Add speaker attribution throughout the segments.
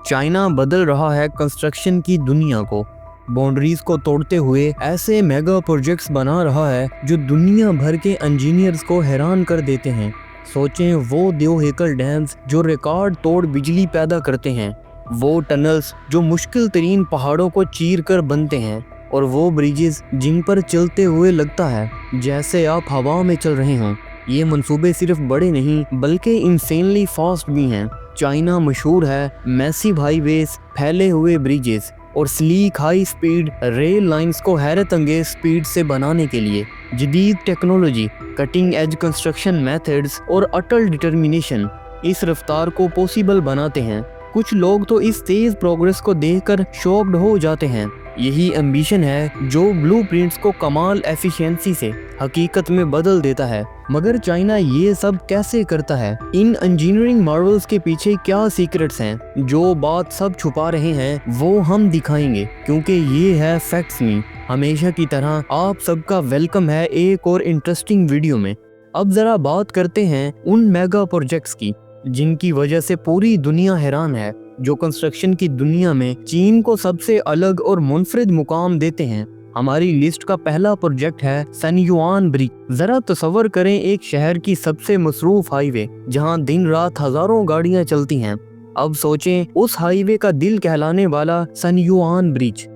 Speaker 1: China बदल रहा है कंस्ट्रक्शन की दुनिया को। बाउंड्रीज को तोड़ते हुए ऐसे मेगा प्रोजेक्ट्स बना रहा है जो दुनिया भर के इंजीनियर्स को हैरान कर देते हैं। सोचें, वो देवहेकल डैम्स जो रिकॉर्ड तोड़ बिजली पैदा करते हैं, वो टनल्स जो मुश्किल तरीन पहाड़ों को चीर कर बनते हैं, और वो ब्रिजेस जिन पर चलते हुए लगता है जैसे आप हवा में चल रहे हों। ये मंसूबे सिर्फ बड़े नहीं बल्कि इंसेनली फास्ट भी हैं। चाइना मशहूर है मैसिव हाईवेज, फैले हुए ब्रिजेस और sleek high speed rail lines को हैरत अंगेज स्पीड से बनाने के लिए। जदीद technology, cutting edge construction methods और अटल डिटर्मिनेशन इस रफ्तार को पॉसिबल बनाते हैं। कुछ लोग तो इस तेज प्रोग्रेस को देखकर शॉक्ड हो जाते हैं। यही एम्बिशन है जो ब्लूप्रिंट्स को कमाल एफिशिएंसी से हकीकत में बदल देता है। मगर चाइना ये सब कैसे करता है? इन इंजीनियरिंग मार्वल्स के पीछे क्या सीक्रेट्स हैं? जो बात सब छुपा रहे हैं वो हम दिखाएंगे, क्योंकि ये है फैक्ट्स मी। हमेशा की तरह आप सबका वेलकम है एक और इंटरेस्टिंग वीडियो में। अब जरा बात करते हैं उन मेगा प्रोजेक्ट्स की जिनकी वजह से पूरी दुनिया हैरान है, जो कंस्ट्रक्शन की दुनिया में चीन को सबसे अलग और मुनफरिद मुकाम देते हैं। हमारी लिस्ट का पहला प्रोजेक्ट है सनयुआन ब्रिज। जरा तसव्वुर करें एक शहर की सबसे मसरूफ हाईवे जहां दिन रात हजारों गाड़ियां चलती हैं। अब सोचें, उस हाईवे का दिल कहलाने वाला सनयुआन ब्रिज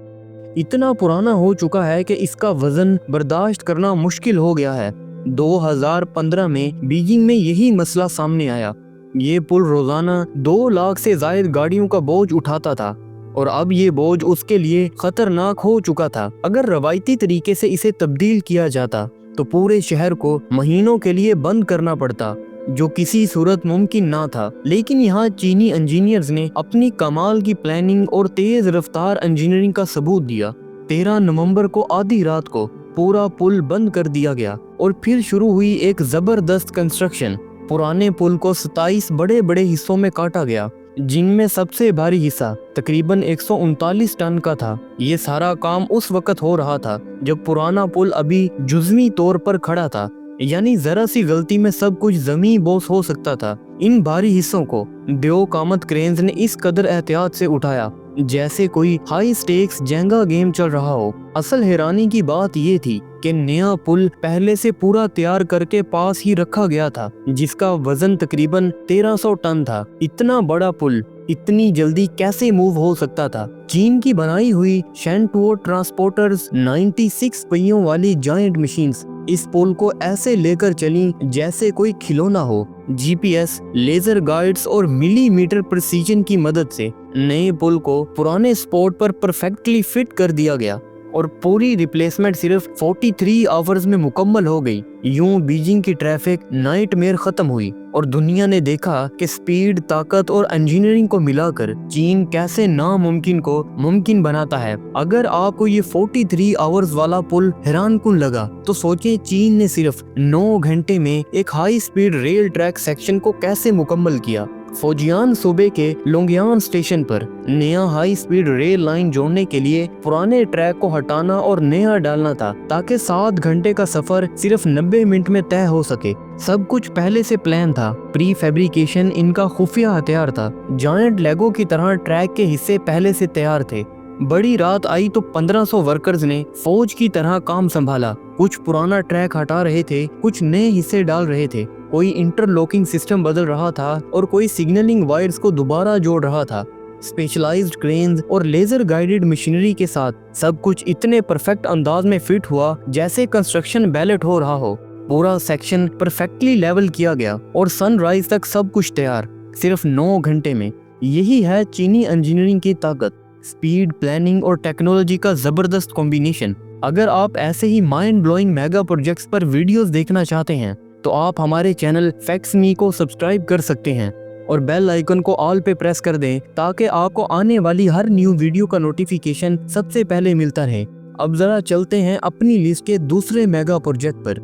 Speaker 1: इतना पुराना हो चुका है कि इसका वजन बर्दाश्त करना मुश्किल हो गया है। 2015 में बीजिंग में यही मसला सामने आया। ये पुल रोजाना 2 लाख से जायद गाड़ियों का बोझ उठाता था और अब ये बोझ उसके लिए खतरनाक हो चुका था। अगर रवायती तरीके से इसे तब्दील किया जाता तो पूरे शहर को महीनों के लिए बंद करना पड़ता, जो किसी सूरत मुमकिन ना था। लेकिन यहाँ चीनी इंजीनियर्स ने अपनी कमाल की प्लानिंग और तेज रफ्तार इंजीनियरिंग का सबूत दिया। 13 नवंबर को आधी रात को पूरा पुल बंद कर दिया गया और फिर शुरू हुई एक जबरदस्त कंस्ट्रक्शन। पुराने पुल को 27 बड़े बड़े हिस्सों में काटा गया, जिनमें सबसे भारी हिस्सा तकरीबन 139 टन का था। ये सारा काम उस वक्त हो रहा था जब पुराना पुल अभी जुज़वी तौर पर खड़ा था, यानी जरा सी गलती में सब कुछ जमीन बोस हो सकता था। इन भारी हिस्सों को देओ कामत क्रेन्स ने इस कदर एहतियात से उठाया जैसे कोई हाई स्टेक्स जेंगा गेम चल रहा हो। असल हैरानी की बात ये थी कि नया पुल पहले से पूरा तैयार करके पास ही रखा गया था, जिसका वजन तकरीबन 1300 टन था। इतना बड़ा पुल इतनी जल्दी कैसे मूव हो सकता था? चीन की बनाई हुई शेंटुओ ट्रांसपोर्टर्स 96 पहियों वाली जायंट मशीन्स इस पुल को ऐसे लेकर चली जैसे कोई खिलौना हो। जीपीएस, लेजर गाइड्स और मिलीमीटर प्रिसीजन की मदद से नए पुल को पुराने स्पॉट पर परफेक्टली फिट कर दिया गया और पूरी रिप्लेसमेंट सिर्फ 43 आवर्स में मुकम्मल हो गई। यूं बीजिंग की ट्रैफिक नाइटमेयर खत्म हुई और दुनिया ने देखा कि स्पीड, ताकत और इंजीनियरिंग को मिलाकर चीन कैसे नामुमकिन को मुमकिन बनाता है। अगर आपको ये 43 आवर्स वाला पुल हैरानकुन लगा तो सोचें चीन ने सिर्फ 9 घंटे में एक high speed rail track section को कैसे मुकम्मल किया। फौजियान सूबे के लोंगयान स्टेशन पर नया हाई स्पीड रेल लाइन जोड़ने के लिए पुराने ट्रैक को हटाना और नया डालना था, ताकि 7 घंटे का सफर सिर्फ 90 मिनट में तय हो सके। सब कुछ पहले से प्लान था। प्री फैब्रिकेशन इनका खुफिया हथियार था। जायंट लेगो की तरह ट्रैक के हिस्से पहले से तैयार थे। बड़ी रात आई तो 1500 वर्कर्स ने फौज की तरह काम संभाला। कुछ पुराना ट्रैक हटा रहे थे, कुछ नए हिस्से डाल रहे थे, कोई इंटरलॉकिंग सिस्टम बदल रहा था और कोई सिग्नलिंग वायर्स को दोबारा जोड़ रहा था। स्पेशलाइज्ड क्रेन्स और लेजर गाइडेड मशीनरी के साथ सब कुछ इतने परफेक्ट अंदाज में फिट हुआ जैसे कंस्ट्रक्शन बैलेट हो रहा हो। पूरा सेक्शन परफेक्टली लेवल किया गया और सनराइज तक सब कुछ तैयार, सिर्फ 9 घंटे में। यही है चीनी इंजीनियरिंग की ताकत, स्पीड, प्लानिंग और टेक्नोलॉजी का जबरदस्त कॉम्बिनेशन। अगर आप ऐसे ही माइंड ब्लोइंग मेगा प्रोजेक्ट्स पर वीडियोस देखना चाहते हैं तो आप हमारे चैनल फैक्ट्स मी को सब्सक्राइब कर सकते हैं और बेल आइकन को ऑल पे प्रेस कर दें ताकि आपको आने वाली हर न्यू वीडियो का नोटिफिकेशन सबसे पहले मिलता रहे। अब जरा चलते हैं अपनी लिस्ट के दूसरे मेगा प्रोजेक्ट पर,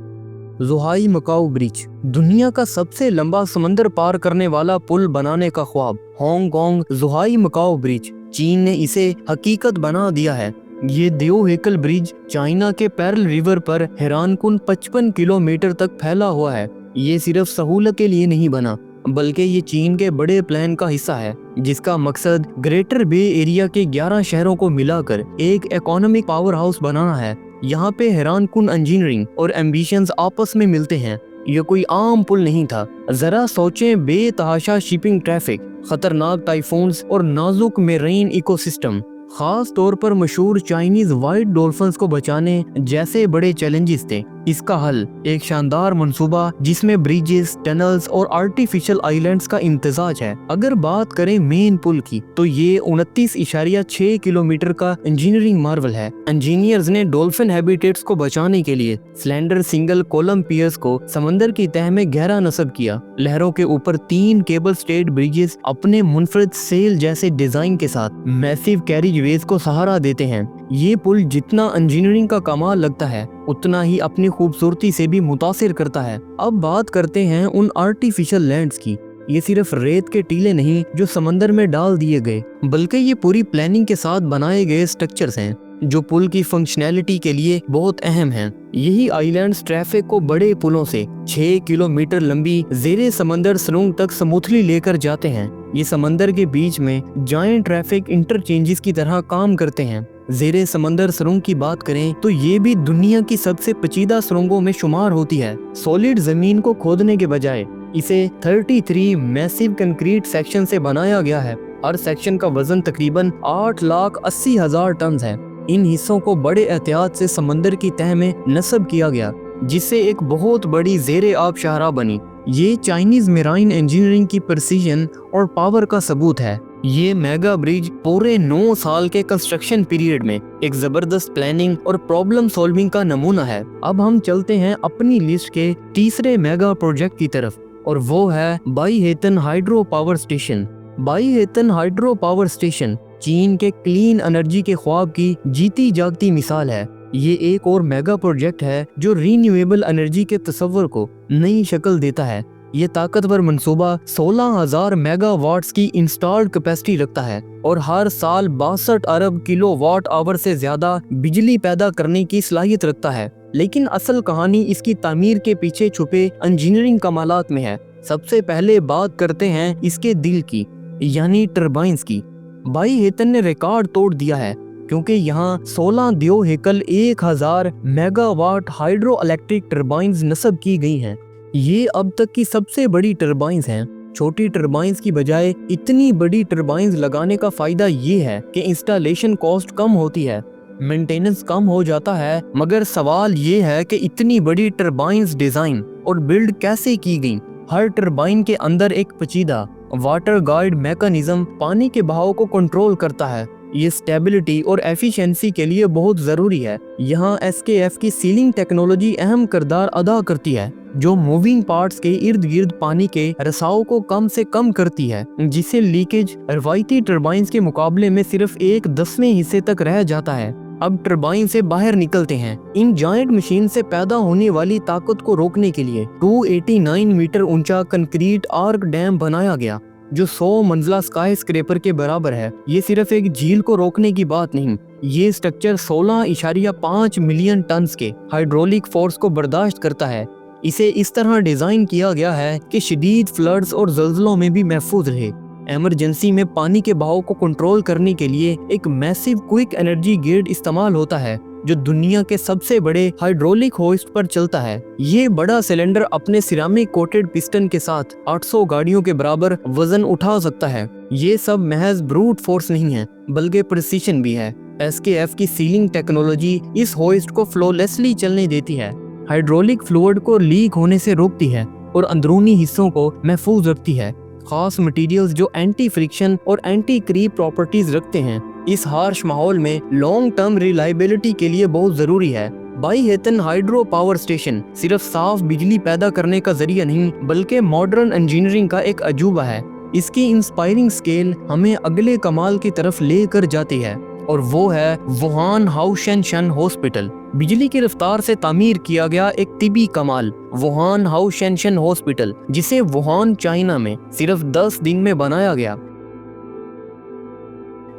Speaker 1: ज़ुहाई मकाओ ब्रिज। दुनिया का सबसे लंबा समंदर पार करने वाला पुल बनाने का ख्वाब, हांगकांग ज़ुहाई मकाओ ब्रिज। चीन ने इसे हकीकत बना दिया है। ये देओहेकल ब्रिज चाइना के पेरल रिवर पर हैरानकुन 55 किलोमीटर तक फैला हुआ है। ये सिर्फ सहूलत के लिए नहीं बना बल्कि ये चीन के बड़े प्लान का हिस्सा है जिसका मकसद ग्रेटर बे एरिया के 11 शहरों को मिलाकर एक इकोनॉमिक पावर हाउस बनाना है। यहाँ पे हैरानकुन इंजीनियरिंग और एम्बिशंस आपस में मिलते हैं। ये कोई आम पुल नहीं था। जरा सोचें, बेतहाशा शिपिंग ट्रैफिक, खतरनाक टाइफून्स और नाजुक मेरीन इकोसिस्टम, खास तौर पर मशहूर चाइनीज व्हाइट डॉल्फिन्स को बचाने जैसे बड़े चैलेंजेस थे। इसका हल एक शानदार मंसूबा जिसमें ब्रिजेस, टनल्स और आर्टिफिशियल आइलैंड्स का इम्तिजाज है। अगर बात करें मेन पुल की तो ये 29.6 किलोमीटर का इंजीनियरिंग मार्वल है। इंजीनियर्स ने डॉल्फिन हैबिटेट्स को बचाने के लिए स्लेंडर सिंगल कॉलम पियर्स को समंदर की तह में गहरा नस्ब किया। लहरों के ऊपर 3 केबल स्टेड ब्रिजेस अपने मुनफरद सेल जैसे डिजाइन के साथ मैसिव कैरिज वेज को सहारा देते हैं। ये पुल जितना इंजीनियरिंग का कमाल लगता है उतना ही अपनी खूबसूरती से भी मुतासिर करता है। अब बात करते हैं उन आर्टिफिशियल लैंड्स की। ये सिर्फ रेत के टीले नहीं जो समंदर में डाल दिए गए, बल्कि ये पूरी प्लानिंग के साथ बनाए गए स्ट्रक्चर्स हैं जो पुल की फंक्शनैलिटी के लिए बहुत अहम हैं। यही आइलैंड्स ट्रैफिक को बड़े पुलों से 6 किलोमीटर लंबी जेरे समंदर सुरंग तक स्मूथली लेकर जाते हैं। ये समंदर के बीच में जायंट ट्रैफिक इंटरचेंजेस की तरह काम करते हैं। जेरे समंदर सुरंग की बात करें तो ये भी दुनिया की सबसे पेचीदा सुरंगों में शुमार होती है। सॉलिड जमीन को खोदने के बजाय इसे 33 मैसिव कंक्रीट सेक्शन से बनाया गया है। हर सेक्शन का वजन तकरीबन 8,80,000 टन है। इन हिस्सों को बड़े एहतियात से समंदर की तह में नस्ब किया गया जिससे एक बहुत बड़ी जेरे आब शाहराह बनी। ये चाइनीज मेराइन इंजीनियरिंग की प्रिसीजन और पावर का सबूत है। ये मेगा ब्रिज पूरे 9 साल के कंस्ट्रक्शन पीरियड में एक जबरदस्त प्लानिंग और प्रॉब्लम सॉल्विंग का नमूना है। अब हम चलते हैं अपनी लिस्ट के तीसरे मेगा प्रोजेक्ट की तरफ और वो है Baihetan hydro power station. Baihetan hydro power station चीन के क्लीन एनर्जी के ख्वाब की जीती जागती मिसाल है। ये एक और मेगा प्रोजेक्ट है जो रीन्यूएबल एनर्जी के तस्वर को नई शक्ल देता है। ये ताकतवर मंसूबा 16,000 मेगावाट्स की इंस्टॉल्ड कैपेसिटी रखता है और हर साल 62 अरब किलोवाट आवर से ज्यादा बिजली पैदा करने की सलाहियत रखता है। लेकिन असल कहानी इसकी तामीर के पीछे छुपे इंजीनियरिंग कमालात में है। सबसे पहले बात करते हैं इसके दिल की, यानी टर्बाइंस की। बाईहेतन ने रिकॉर्ड तोड़ दिया है क्योंकि यहाँ 16 दियो हेकल 1000 मेगावाट हाइड्रो इलेक्ट्रिक टर्बाइंस नस्ब की गई हैं। ये अब तक की सबसे बड़ी टर्बाइंस हैं। छोटी टर्बाइंस की बजाय इतनी बड़ी टर्बाइंस लगाने का फायदा ये है कि इंस्टॉलेशन कॉस्ट कम होती है, मेंटेनेंस कम हो जाता है। मगर सवाल ये है कि इतनी बड़ी टर्बाइंस डिजाइन और बिल्ड कैसे की गई। हर टर्बाइन के अंदर एक पेचीदा वाटर गाइड मैकेनिज्म पानी के बहाव को कंट्रोल करता है। ये स्टेबिलिटी और एफिशिएंसी के लिए बहुत जरूरी है। यहाँ SKF की सीलिंग टेक्नोलॉजी अहम किरदार अदा करती है जो मूविंग पार्ट्स के इर्द गिर्द पानी के रिसाव को कम से कम करती है, जिससे लीकेज रवायती टर्बाइंस के मुकाबले में सिर्फ 1/10वें हिस्से तक रह जाता है। अब टर्बाइन से बाहर निकलते हैं। इन जायंट मशीन से पैदा होने वाली ताकत को रोकने के लिए 289 मीटर ऊंचा कंक्रीट आर्क डैम बनाया गया जो 100 मंजिला स्काई स्क्रेपर के बराबर है। ये सिर्फ एक झील को रोकने की बात नहीं, ये स्ट्रक्चर 16.5 मिलियन टन के हाइड्रोलिक फोर्स को बर्दाश्त करता है। इसे इस तरह डिजाइन किया गया है कि शदीद फ्लड्स और ज़ल्ज़लों में भी महफूज रहे। इमरजेंसी में पानी के बहाव को कंट्रोल करने के लिए एक मैसिव क्विक एनर्जी ग्रिड इस्तेमाल होता है जो दुनिया के सबसे बड़े हाइड्रोलिक होइस्ट पर चलता है। ये बड़ा सिलेंडर अपने सिरामिक कोटेड पिस्टन के साथ 800 गाड़ियों के बराबर वजन उठा सकता है। ये सब महज ब्रूट फोर्स नहीं है बल्कि प्रिसीशन भी है। SKF की सीलिंग टेक्नोलॉजी इस होइस्ट को फ्लोलेसली चलने देती है, हाइड्रोलिक फ्लूइड को लीक होने से रोकती है और अंदरूनी हिस्सों को महफूज रखती है। खास मटेरियल्स जो एंटी फ्रिक्शन और एंटी क्रीप प्रॉपर्टीज रखते हैं इस हार्श माहौल में लॉन्ग टर्म रिलायबिलिटी के लिए बहुत जरूरी है। बाईहेतन हाइड्रो पावर स्टेशन सिर्फ साफ बिजली पैदा करने का जरिया नहीं बल्कि मॉडर्न इंजीनियरिंग का एक अजूबा है। इसकी इंस्पायरिंग स्केल हमें अगले कमाल की तरफ लेकर जाती है और वो है वुहान हाओशेनशन हॉस्पिटल। बिजली की रफ्तार से तामीर किया गया एक तिबी कमाल वुहान हाओशेनशन हॉस्पिटल, जिसे वुहान चाइना में सिर्फ 10 दिन में बनाया गया।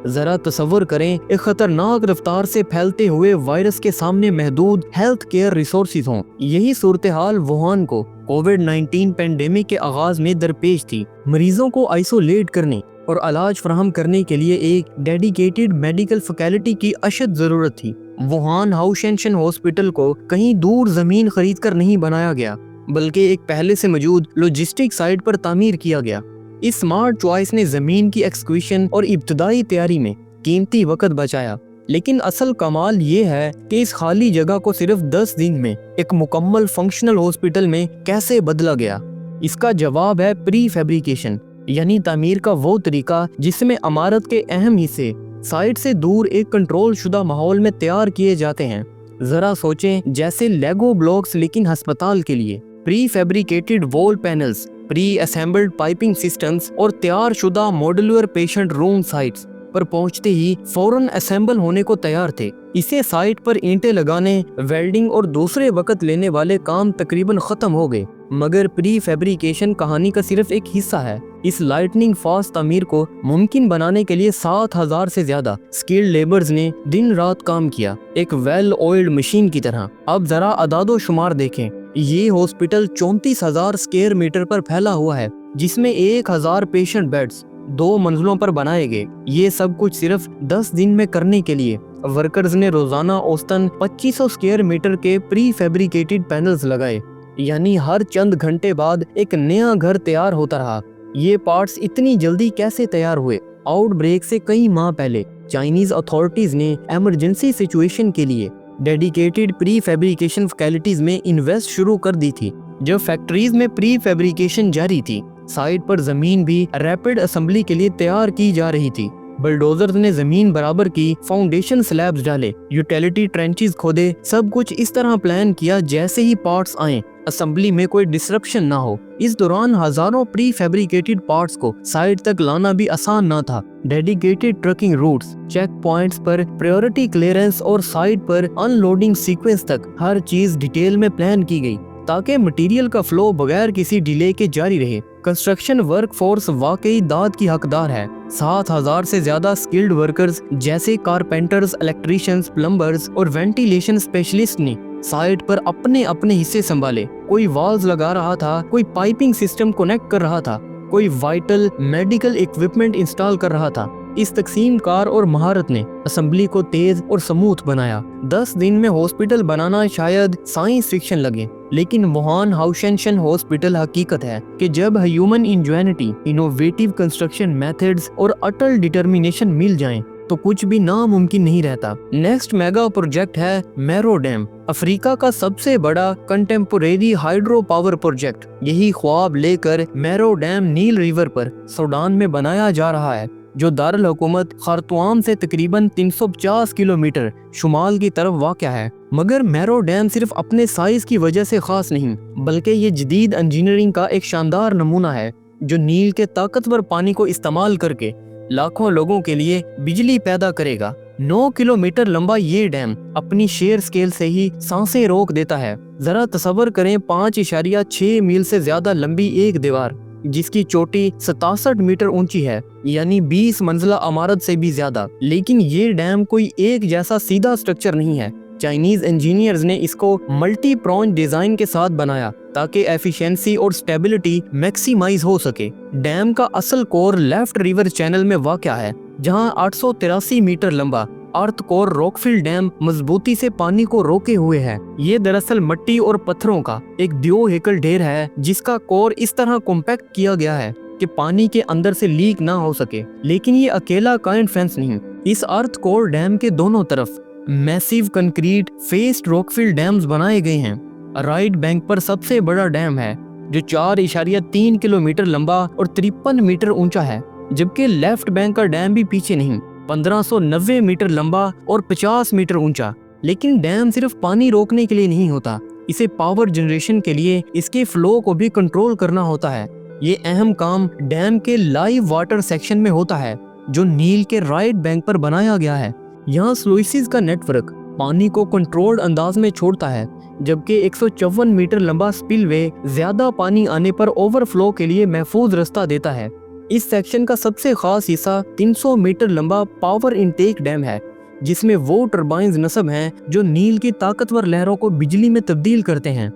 Speaker 1: ذرا تصور کریں ایک خطرناک رفتار سے پھیلتے ہوئے وائرس کے سامنے محدود ہیلتھ کیئر ریسورسز ہوں۔ یہی صورتحال ووہان کو کووڈ-19 پینڈیمک کے آغاز میں درپیش تھی۔ مریضوں کو آئسولیٹ کرنے اور علاج فراہم کرنے کے لیے ایک ڈیڈیکیٹڈ میڈیکل فیکلٹی کی اشد ضرورت تھی۔ ووہان ہاؤشینشن ہاسپٹل کو کہیں دور زمین خرید کر نہیں بنایا گیا، بلکہ ایک پہلے سے موجود لاجسٹک سائٹ پر تعمیر کیا گیا۔ اس سمارٹ چوائس نے زمین کی ایکسکویشن اور ابتدائی تیاری میں قیمتی وقت بچایا، لیکن اصل کمال یہ ہے کہ اس خالی جگہ کو صرف 10 دن میں ایک مکمل فنکشنل ہاسپٹل میں کیسے بدلا گیا۔ اس کا جواب ہے پری فیبریکیشن، یعنی تعمیر کا وہ طریقہ جس میں عمارت کے اہم حصے سائٹ سے دور ایک کنٹرول شدہ ماحول میں تیار کیے جاتے ہیں۔ ذرا سوچیں، جیسے لیگو بلاکس لیکن ہسپتال کے لیے۔ پری فیبریکیٹڈ وال پینلز، پری اسمبلڈ پائپنگ سسٹمز اور تیار شدہ ماڈیولر پیشنٹ روم سائٹس پر پہنچتے ہی فوراً اسمبل ہونے کو تیار تھے۔ اسے سائٹ پر اینٹیں لگانے، ویلڈنگ اور دوسرے وقت لینے والے کام تقریباً ختم ہو گئے۔ مگر پری فیبریکیشن کہانی کا صرف ایک حصہ ہے۔ اس لائٹننگ فاسٹ تعمیر کو ممکن بنانے کے لیے 7,000 سے زیادہ سکلڈ لیبرز نے دن رات کام کیا، ایک ویل آئلڈ مشین کی طرح۔ اب ذرا اعداد و شمار دیکھیں۔ یہ ہاسپٹل 34,000 اسکوائر میٹر پر پھیلا ہوا ہے، جس میں 1,000 پیشنٹ بیڈز 2 منزلوں پر بنائے گئے۔ یہ سب کچھ صرف 10 دن میں کرنے کے لیے ورکرز نے روزانہ اوسطاً 2500 اسکوائر میٹر کے پری فیبریکیٹڈ پینلز لگائے، یعنی ہر چند گھنٹے بعد ایک نیا گھر تیار ہوتا رہا۔ یہ پارٹس اتنی جلدی کیسے تیار ہوئے؟ آؤٹ بریک سے کئی ماہ پہلے چائنیز اتھارٹیز نے ایمرجنسی سچویشن کے لیے ڈیڈیکیٹڈ پری فیبریکیشن فیکلٹیز میں انویسٹ شروع کر دی تھی۔ جب فیکٹریز میں پری فیبریکیشن جاری تھی، سائٹ پر زمین بھی ریپڈ اسمبلی کے لیے تیار کی جا رہی تھی۔ بلڈوزرز نے زمین برابر کی، فاؤنڈیشن سلیبز ڈالے، یوٹیلیٹی ٹرینچز کھودے، سب کچھ اس طرح پلان کیا جیسے ہی پارٹس آئیں اسمبلی میں کوئی ڈسرپشن نہ ہو۔ اس دوران ہزاروں پری فیبریکیٹڈ پارٹس کو سائٹ تک لانا بھی آسان نہ تھا۔ Dedicated trucking routes, check points پر پریورٹی کلیئرنس اور سائٹ پر ان لوڈنگ سیکوینس تک ہر چیز ڈیٹیل میں پلان کی گئی تاکہ مٹیریل کا فلو بغیر کسی ڈیلے کے جاری رہے۔ کنسٹرکشن ورک فورس واقعی داد کی حقدار ہے۔ 7,000 سے زیادہ سکلڈ ورکرز جیسے کارپینٹرز، الیکٹریشنز، پلمبرز اور وینٹیلیشن اسپیشلسٹ نے سائٹ پر اپنے اپنے حصے سنبھالے۔ کوئی والز لگا رہا تھا، کوئی پائپنگ سسٹم کنیکٹ کر رہا تھا، کوئی وائٹل میڈیکل اکوپمنٹ انسٹال کر رہا تھا۔ اس تقسیم کار اور مہارت نے اسمبلی کو تیز اور سموتھ بنایا۔ 10 دن میں ہاسپٹل بنانا شاید سائنس فکشن لگے، لیکن ووہان ہاؤشینشن ہاسپٹل حقیقت ہے کہ جب ہیومن انجینئرٹی، انوویٹیو کنسٹرکشن میتھڈز اور اٹل ڈٹرمینیشن مل جائیں تو کچھ بھی ناممکن نہیں رہتا۔ نیکسٹ میگا پروجیکٹ ہے میرو ڈیم، افریقہ کا سب سے بڑا کنٹمپوریری ہائیڈرو پاور پروجیکٹ۔ یہی خواب لے کر میرو ڈیم نیل ریور پر سوڈان میں بنایا جا رہا ہے، جو دارالحکومت خرطوم سے تقریباً 350 کلومیٹر شمال کی طرف واقع ہے۔ مگر میرو ڈیم صرف اپنے سائز کی وجہ سے خاص نہیں، بلکہ یہ جدید انجینئرنگ کا ایک شاندار نمونہ ہے جو نیل کے طاقتور پانی کو استعمال کر کے لاکھوں لوگوں کے لیے بجلی پیدا کرے گا۔ 9 کلومیٹر لمبا یہ ڈیم اپنی شیئر سکیل سے ہی سانسیں روک دیتا ہے۔ ذرا تصور کریں 5.6 میل سے زیادہ لمبی ایک دیوار جس کی چوٹی 67 میٹر اونچی ہے، یعنی 20 منزلہ عمارت سے بھی زیادہ۔ لیکن یہ ڈیم کوئی ایک جیسا سیدھا سٹرکچر نہیں ہے۔ چائنیز انجینئرز نے اس کو ملٹی پرونج ڈیزائن کے ساتھ بنایا تاکہ ایفیشنسی اور سٹیبلٹی میکسیمائز ہو سکے۔ ڈیم کا اصل کور لیفٹ ریور چینل میں واقع ہے، جہاں 883 میٹر لمبا ارتھ کور روکفل ڈیم مضبوطی سے پانی کو روکے ہوئے ہے۔ یہ دراصل مٹی اور پتھروں کا ایک دیو ہیکل ڈھیر ہے جس کا کور اس طرح کمپیکٹ کیا گیا ہے کہ پانی کے اندر سے لیک نہ ہو سکے۔ لیکن یہ اکیلا کائنڈ فینس نہیں۔ اس ارتھ کور ڈیم کے دونوں طرف میسیو کنکریٹ فیسڈ روکفل ڈیمز بنائے گئے ہیں۔ رائٹ بینک پر سب سے بڑا ڈیم ہے جو 4.3 کلومیٹر لمبا اور 53 میٹر اونچا ہے، جبکہ لیفٹ بینک کا ڈیم بھی پیچھے نہیں، 1590 میٹر لمبا اور 50 میٹر اونچا۔ لیکن ڈیم صرف پانی روکنے کے لیے نہیں ہوتا، اسے پاور جنریشن کے لیے اس کے فلو کو بھی کنٹرول کرنا ہوتا ہے۔ یہ اہم کام ڈیم کے لائیو واٹر سیکشن میں ہوتا ہے جو نیل کے رائٹ بینک پر بنایا گیا ہے۔ یہاں سلوئسز کا نیٹ ورک پانی کو کنٹرولڈ انداز میں چھوڑتا ہے، جبکہ 154 میٹر لمبا سپل وے زیادہ پانی آنے پر اوور فلو کے لیے محفوظ رستہ دیتا ہے۔ इस सेक्शन का सबसे खास हिस्सा 300 मीटर लंबा पावर इनटेक डैम है, जिसमें वो टरबाइन्स नस्ब हैं जो नील की ताकतवर लहरों को बिजली में तब्दील करते हैं।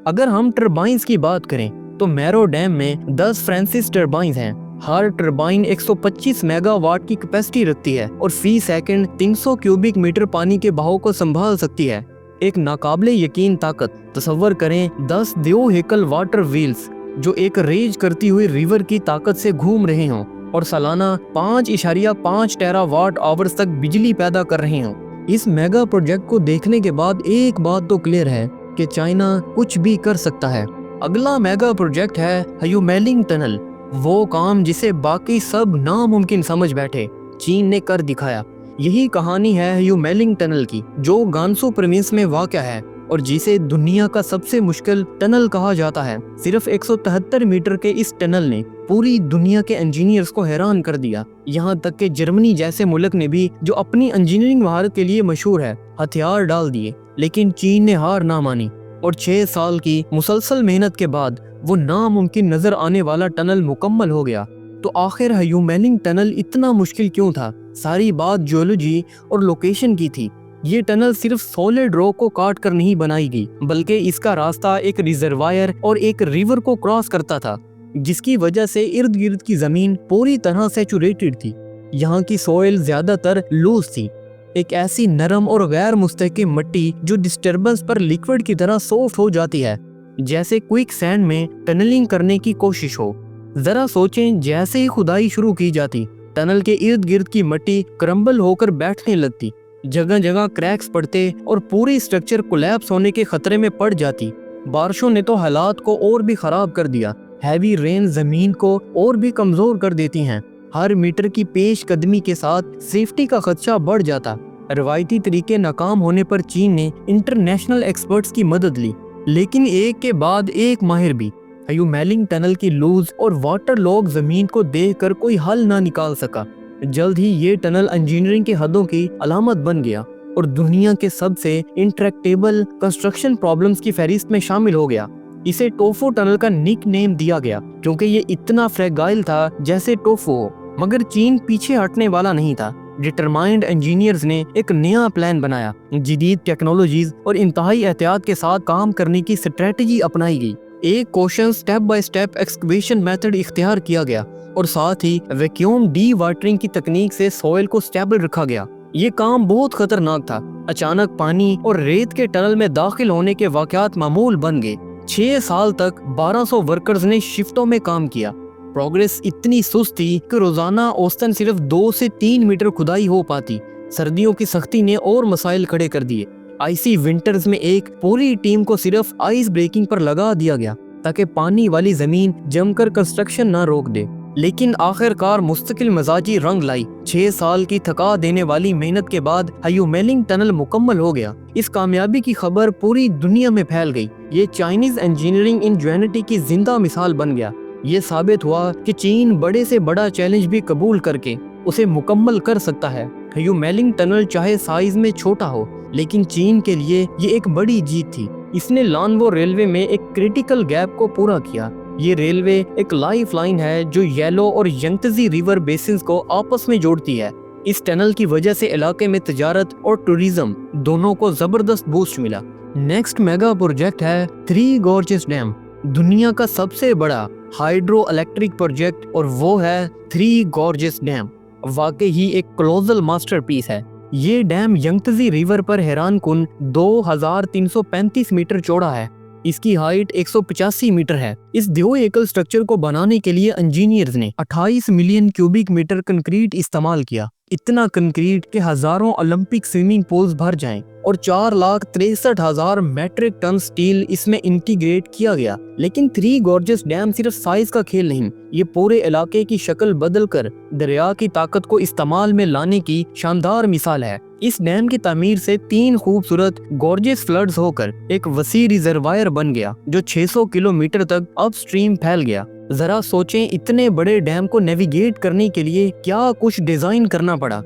Speaker 1: अगर हम टरबाइन्स की बात करें तो मैरो डैम में 10 फ्रांसिस टरबाइन्स हैं। हर टरबाइन 125 मेगावाट की कैपेसिटी रखती है और फी सेकंड 300 क्यूबिक मीटर पानी के बहाव को संभाल सकती है। एक नाकाबिले यकीन ताकत। तसव्वुर करें 10 देव हेकल वाटर व्हील्स जो एक रेज करती हुई रिवर की ताकत से घूम रहे हों और सालाना 5.5 टेरावाट आवर्स तक बिजली पैदा कर रहे हों। इस मेगा प्रोजेक्ट को देखने के बाद एक बात तो क्लियर है कि चाइना कुछ भी कर सकता है। अगला मेगा प्रोजेक्ट है ह्यूमेलिंग टनल, वो काम जिसे बाकी सब नामुमकिन समझ बैठे, चीन ने कर दिखाया। यही कहानी है ह्यूमेलिंग टनल की, जो गांसू प्रोविंस में वाक़या है और जिसे दुनिया का सबसे मुश्किल टनल कहा जाता है। सिर्फ 173 मीटर के इस टनल ने पूरी दुनिया के इंजीनियर्स को हैरान कर दिया। यहाँ तक कि जर्मनी जैसे मुल्क ने भी, जो अपनी इंजीनियरिंग महारत के लिए मशहूर है, हथियार डाल दिए। लेकिन चीन ने हार ना मानी और 6 साल की मुसलसल मेहनत के बाद वो नामुमकिन नजर आने वाला टनल मुकम्मल हो गया। तो आखिर ह्यूमेलिंग टनल इतना मुश्किल क्यों था? सारी बात जियोलॉजी और लोकेशन की थी। ये टनल सिर्फ सॉलिड रॉक को काट कर नहीं बनाई गई, बल्कि इसका रास्ता एक रिजर्वायर और एक रिवर को क्रॉस करता था, जिसकी वजह से इर्द गिर्द की जमीन पूरी तरह सैचुरेटेड थी। यहाँ की सॉइल ज्यादातर लूज थी, एक ऐसी नरम और गैर मुस्तहकम मिट्टी जो डिस्टर्बेंस पर लिक्विड की तरह सॉफ्ट हो जाती है, जैसे क्विक सैंड में टनलिंग करने की कोशिश हो। जरा सोचें, जैसे ही खुदाई शुरू की जाती, टनल के इर्द गिर्द की मिट्टी क्रम्बल होकर बैठने लगती, जगह जगह क्रैक्स पड़ते और पूरी स्ट्रक्चर कोलैप्स होने के खतरे में पड़ जाती। बारिशों ने तो हालात को और भी खराब कर दिया। हैवी रेन जमीन को और भी कमजोर कर देती हैं। हर मीटर की पेश कदमी के साथ सेफ्टी का खदशा बढ़ जाता। रवायती तरीके नाकाम होने पर चीन ने इंटरनेशनल एक्सपर्ट्स की मदद ली, लेकिन एक के बाद एक माहिर भी ह्यूमेलिंग टनल की लूज और वाटर लॉग जमीन को देखकर कोई हल ना निकाल सका। जल्द ही ये टनल इंजीनियरिंग के हदों की अलामत बन गया और दुनिया के सबसे इंट्रैक्टेबल कंस्ट्रक्शन प्रॉब्लम्स की फहरिस्त में शामिल हो गया। इसे टोफू टनल का निक नेम दिया गया क्योंकि ये इतना फ्रेगाइल था जैसे टोफू हो। मगर चीन पीछे हटने वाला नहीं था। डिटरमाइंड इंजीनियर्स ने एक नया प्लान बनाया। जदीद टेक्नोलॉजीज और इंतहाई एहतियात के साथ काम करने की स्ट्रेटजी अपनाई गई। एक question step by step excavation method इख्तियार किया गया और साथ ही वैक्यूम डी वाटरिंग की तकनीक से सॉइल को स्टेबल रखा गया। ये काम बहुत खतरनाक था। अचानक पानी और रेत के टनल में दाखिल होने के वाकयात मामूल बन गए। 6 साल तक 1200 वर्कर्स ने शिफ्टों में काम किया। प्रोग्रेस इतनी सुस्त थी कि रोजाना औसतन सिर्फ 2 से 3 मीटर खुदाई हो पाती। सर्दियों की सख्ती ने और मसाइल खड़े कर दिए। आईसी विंटर्स में एक पूरी टीम को सिर्फ आइस ब्रेकिंग पर लगा दिया गया ताकि पानी वाली जमीन जमकर कंस्ट्रक्शन ना रोक दे। लेकिन आखिरकार मुस्तकिल मजाजी रंग लाई। 6 साल की थका देने वाली मेहनत के बाद ह्यूमेलिंग टनल मुकम्मल हो गया। इस कामयाबी की खबर पूरी दुनिया में फैल गई। ये चाइनीज इंजीनियरिंग इंजेन्युइटी की जिंदा मिसाल बन गया। ये साबित हुआ कि चीन बड़े से बड़ा चैलेंज भी कबूल करके उसे मुकम्मल कर सकता है। ह्यूमेलिंग टनल चाहे साइज में छोटा हो, लेकिन चीन के लिए ये एक बड़ी जीत थी। इसने लानवो रेलवे में एक क्रिटिकल गैप को पूरा किया। ये रेलवे एक लाइफ लाइन है जो येलो और यंगतजी रिवर बेसिन्स को आपस में जोड़ती है। इस टनल की वजह से इलाके में तिजारत और टूरिज्म दोनों को जबरदस्त बूस्ट मिला। नेक्स्ट मेगा प्रोजेक्ट है थ्री गॉर्जेस डैम, दुनिया का सबसे बड़ा हाइड्रो इलेक्ट्रिक प्रोजेक्ट, और वो है थ्री गॉर्जेस डैम। वाकई ही एक कोलोसल मास्टरपीस है। ये डैम यंगतजी रिवर पर हैरान कुन 2335 मीटर चौड़ा है। इसकी हाइट 185 मीटर है। इस दो एकल स्ट्रक्चर को बनाने के लिए इंजीनियर्स ने 28 मिलियन क्यूबिक मीटर कंक्रीट इस्तेमाल किया। इतना कंक्रीट के हजारों ओलंपिक स्विमिंग पूल्स भर जाएं और 4,63,000 मैट्रिक टन स्टील इसमें इंटीग्रेट किया गया। लेकिन थ्री गॉर्जेस डैम सिर्फ साइज का खेल नहीं, ये पूरे इलाके की शक्ल बदलकर दरिया की ताकत को इस्तेमाल में लाने की शानदार मिसाल है। इस डैम की तामीर से 3 खूबसूरत गॉर्जेस फ्लड्स होकर एक वसी रिजर्वायर बन गया जो 600 किलोमीटर तक अपस्ट्रीम फैल गया। जरा सोचें, इतने बड़े डैम को नेविगेट करने के लिए क्या कुछ डिजाइन करना पड़ा।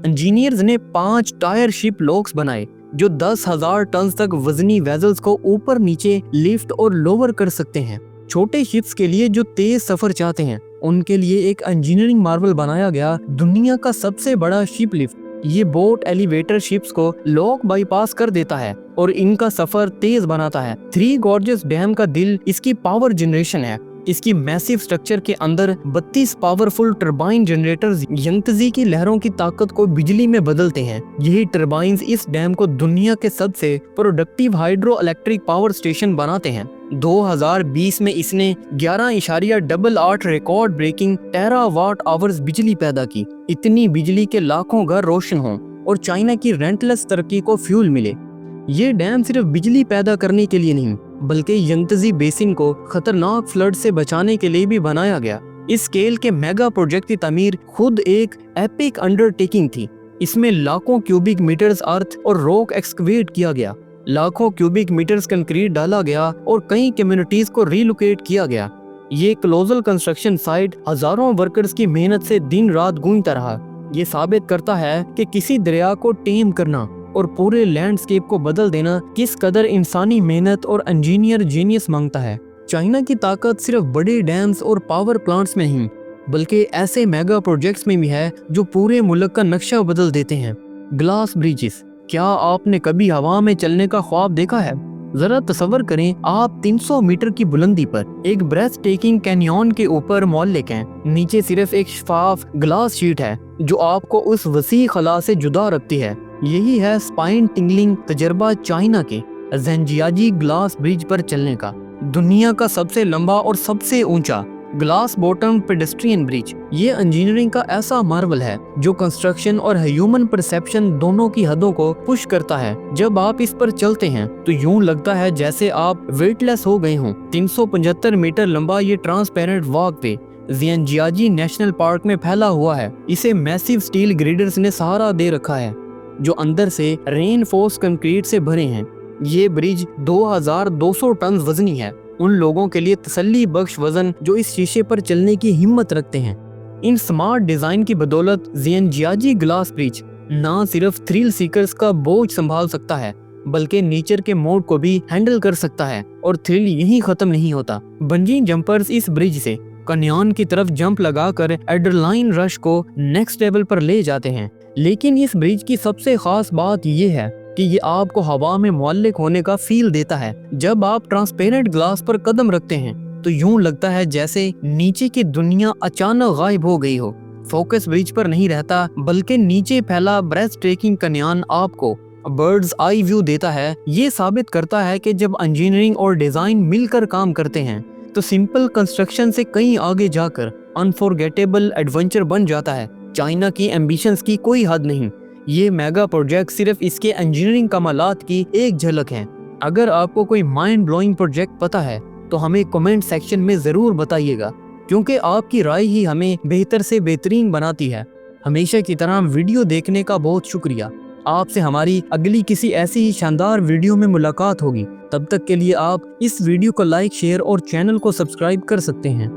Speaker 1: इंजीनियर्स ने 5 टायर शिप लॉक्स बनाए जो 10,000 टन तक वजनी वेजल्स को ऊपर नीचे लिफ्ट और लोअर कर सकते हैं। छोटे शिप्स के लिए जो तेज सफर चाहते हैं उनके लिए एक इंजीनियरिंग मार्वल बनाया गया दुनिया का सबसे बड़ा शिप लिफ्ट। ये बोट एलिवेटर शिप्स को लॉक बाईपास कर देता है और इनका सफर तेज बनाता है। थ्री गॉर्जियस डैम का दिल इसकी पावर जनरेशन है। इसकी मैसिव स्ट्रक्चर के अंदर 32 पावरफुल टरबाइन जनरेटर्स यंगतजी की लहरों की ताकत को बिजली में बदलते हैं। यही टरबाइंस इस डैम को दुनिया के सबसे productive hydro electric power station बनाते हैं। 2020 में इसने 11.8 रिकॉर्ड ब्रेकिंग टेरावाट आवर्स बिजली पैदा की। इतनी बिजली के लाखों घर रोशन हों और चाइना की रेंटलेस तरक्की को फ्यूल मिले। ये डैम सिर्फ बिजली पैदा करने के लिए नहीं बल्कि यंगतजी बेसिन को खतरनाक फ्लड से बचाने के लिए भी बनाया गया। इस स्केल के मेगा प्रोजेक्ट की तामीर खुद एक एपिक अंडरटेकिंग थी। इसमें लाखों क्यूबिक मीटर्स अर्थ और रॉक एक्सकवेट किया गया, लाखों क्यूबिक मीटर्स कंक्रीट डाला गया और कई कम्युनिटीज को रिलोकेट किया गया। ये कोलोसल कंस्ट्रक्शन साइट हजारों वर्कर्स की मेहनत से दिन रात गूंजता रहा। ये साबित करता है कि किसी दरिया को टेम करना और पूरे लैंडस्केप को बदल देना किस कदर इंसानी मेहनत और इंजीनियर जीनियस मांगता है। चाइना की ताकत सिर्फ बड़े डैम्स और पावर प्लांट्स में नहीं बल्कि ऐसे मेगा प्रोजेक्ट्स में भी है जो पूरे मुल्क का नक्शा बदल देते हैं। Glass bridges. क्या आपने कभी हवा में चलने का ख्वाब देखा है? जरा तसव्वुर करें, आप 300 मीटर की बुलंदी पर एक ब्रेथ टेकिंग कैनियन के ऊपर मौलिक हैं। नीचे सिर्फ एक शफाफ ग्लास शीट है जो आपको उस वसी खला से जुदा रखती है। यही है स्पाइन टिंगलिंग तजर्बा चाइना के ज़ेंजियाजी ग्लास ब्रिज पर चलने का। दुनिया का सबसे लंबा और सबसे ऊंचा ग्लास बॉटम पेडेस्ट्रियन ब्रिज। ये इंजीनियरिंग का ऐसा मार्वल है जो कंस्ट्रक्शन और ह्यूमन परसेप्शन दोनों की हदों को पुश करता है। जब आप इस पर चलते हैं तो यूं लगता है जैसे आप वेटलेस हो गए हों। 375 मीटर लंबा ये ट्रांसपेरेंट वॉकवे ज़ेंजियाजी नेशनल पार्क में फैला हुआ है। इसे मैसिव स्टील ग्रिडर्स ने सहारा दे रखा है जो अंदर से रेनफोर्स कंक्रीट से भरे हैं। ये ब्रिज 2200 टन वजनी है, उन लोगों के लिए तसल्ली बख्श वजन जो इस शीशे पर चलने की हिम्मत रखते हैं। इन स्मार्ट डिजाइन की बदौलत ज़ेंजियाजी ग्लास ब्रिज ना सिर्फ थ्रिल सीकर्स का बोझ संभाल सकता है बल्कि नेचर के मोड को भी हैंडल कर सकता है। और थ्रिल यहीं खत्म नहीं होता। बंजी जंपर्स इस ब्रिज से कैनियन की तरफ जंप लगाकर एड्रेनालाइन रश को नेक्स्ट लेवल पर ले जाते हैं। लेकिन इस ब्रिज की सबसे खास बात यह है कि ये आपको हवा में मुअल्लिक होने का फील देता है। जब आप ट्रांसपेरेंट ग्लास पर कदम रखते हैं तो यूं लगता है जैसे नीचे की दुनिया अचानक गायब हो गई हो। फोकस ब्रिज पर नहीं रहता बल्कि नीचे फैला ब्रेथ टेकिंग कैनियन आपको बर्ड्स आई व्यू देता है। ये साबित करता है कि जब इंजीनियरिंग और डिजाइन मिलकर काम करते हैं तो सिंपल कंस्ट्रक्शन से कहीं आगे जाकर अनफॉरगेटेबल एडवेंचर बन जाता है। चाइना की एम्बिशंस की कोई हद नहीं। ये मेगा प्रोजेक्ट सिर्फ इसके इंजीनियरिंग कमालात की एक झलक है। अगर आपको कोई माइंड ब्लोइंग प्रोजेक्ट पता है तो हमें कमेंट सेक्शन में ज़रूर बताइएगा, क्योंकि आपकी राय ही हमें बेहतर से बेहतरीन बनाती है। हमेशा की तरह वीडियो देखने का बहुत शुक्रिया। आपसे हमारी अगली किसी ऐसी ही शानदार वीडियो में मुलाकात होगी। तब तक के लिए आप इस वीडियो को लाइक, शेयर और चैनल को सब्सक्राइब कर सकते हैं।